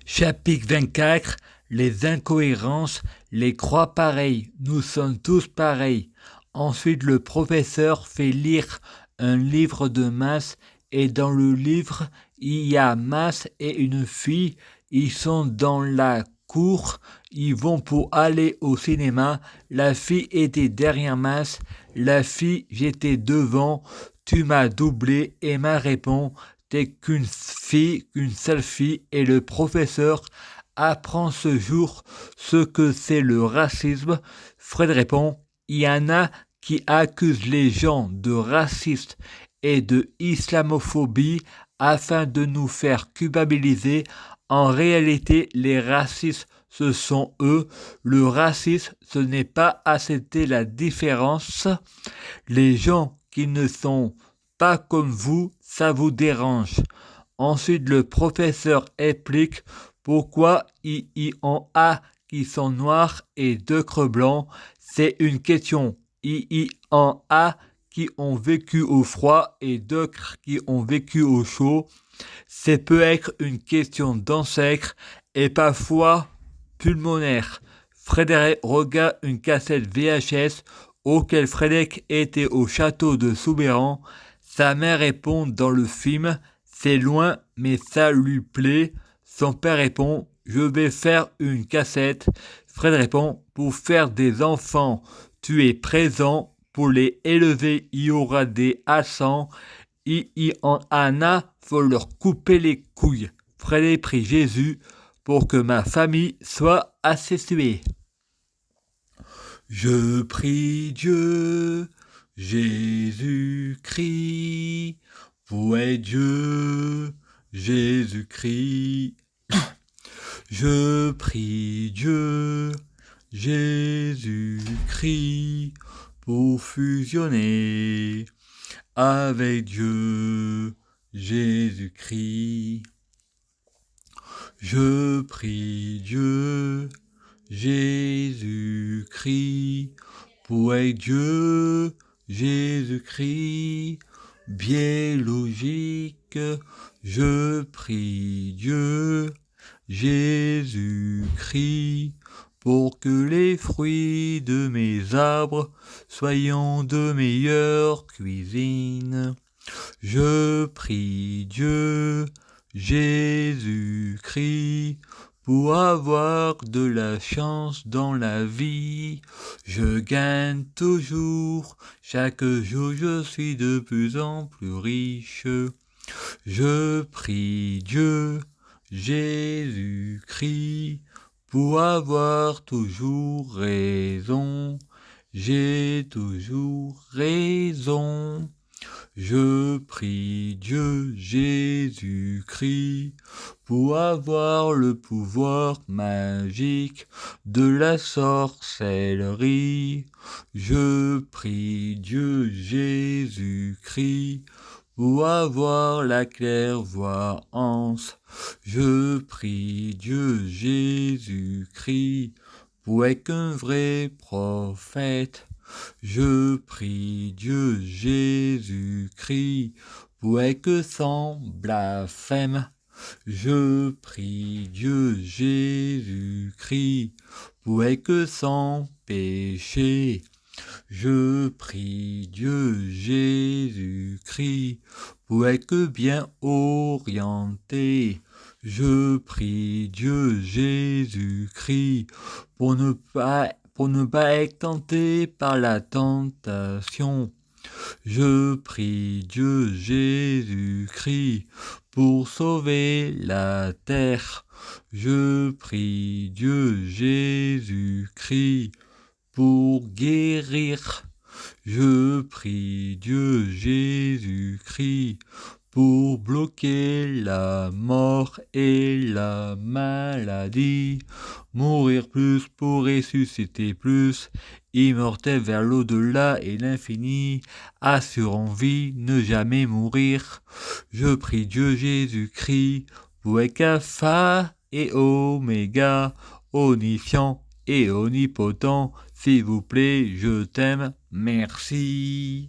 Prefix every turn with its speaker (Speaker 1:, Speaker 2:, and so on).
Speaker 1: Chapitre 24. Les incohérences, les croix pareilles, nous sommes tous pareils. Ensuite, le professeur fait lire un livre de maths et dans le livre, il y a Maths et une fille. Ils sont dans la cour, ils vont pour aller au cinéma. La fille était derrière Maths, la fille, j'étais devant. Tu m'as doublé et m'a répond. T'es qu'une fille, qu'une seule fille, et le professeur apprend ce jour ce que c'est le racisme. Fred répond, il y en a qui accusent les gens de racistes et de islamophobie afin de nous faire culpabiliser. En réalité, les racistes, ce sont eux. Le racisme, ce n'est pas accepter la différence. Les gens qui ne sont pas comme vous, ça vous dérange. Ensuite, le professeur explique pourquoi il y en a qui sont noirs et d'autres blancs. C'est une question. Il y en a qui ont vécu au froid et d'autres qui ont vécu au chaud. C'est peut être une question d'ancêtre et parfois pulmonaire. Frédéric regarde une cassette VHS auquel Frédéric était au château de Soubeyran. Sa mère répond dans le film, c'est loin mais ça lui plaît. Son père répond, je vais faire une cassette. Fred répond, pour faire des enfants, tu es présent. Pour les élever, il y aura des accents. Il y en a, faut leur couper les couilles. Fred prie Jésus pour que ma famille soit asexuée. Je prie Dieu, Jésus-Christ, pour être Dieu, Jésus-Christ. Je prie Dieu, Jésus-Christ, pour fusionner avec Dieu, Jésus-Christ. Je prie Dieu, Jésus-Christ, pour être Dieu, Jésus-Christ, biologique. Je prie Dieu, Jésus-Christ, pour que les fruits de mes arbres soient de meilleure cuisine. Je prie Dieu, Jésus-Christ, pour avoir de la chance dans la vie. Je gagne toujours, chaque jour je suis de plus en plus riche. Je prie Dieu, Jésus-Christ, pour avoir toujours raison. J'ai toujours raison. Je prie Dieu, Jésus-Christ, pour avoir le pouvoir magique de la sorcellerie. Je prie Dieu, Jésus-Christ, pour avoir la clairvoyance. Je prie Dieu, Jésus-Christ, pour être un vrai prophète. Je prie Dieu, Jésus-Christ, pour être sans blasphème. Je prie Dieu, Jésus-Christ, pour être sans péché. Je prie Dieu, Jésus-Christ, pour être bien orienté. Je prie Dieu, Jésus-Christ, pour ne pas être tenté par la tentation. Je prie Dieu, Jésus-Christ, pour sauver la terre. Je prie Dieu, Jésus-Christ, pour guérir. Je prie Dieu, Jésus-Christ, pour bloquer la mort et la maladie. Mourir plus pour ressusciter plus, immortel vers l'au-delà et l'infini, assurant vie, ne jamais mourir. Je prie Dieu, Jésus-Christ, pour être alpha et oméga, omniscient et omnipotent. S'il vous plaît, je t'aime, merci.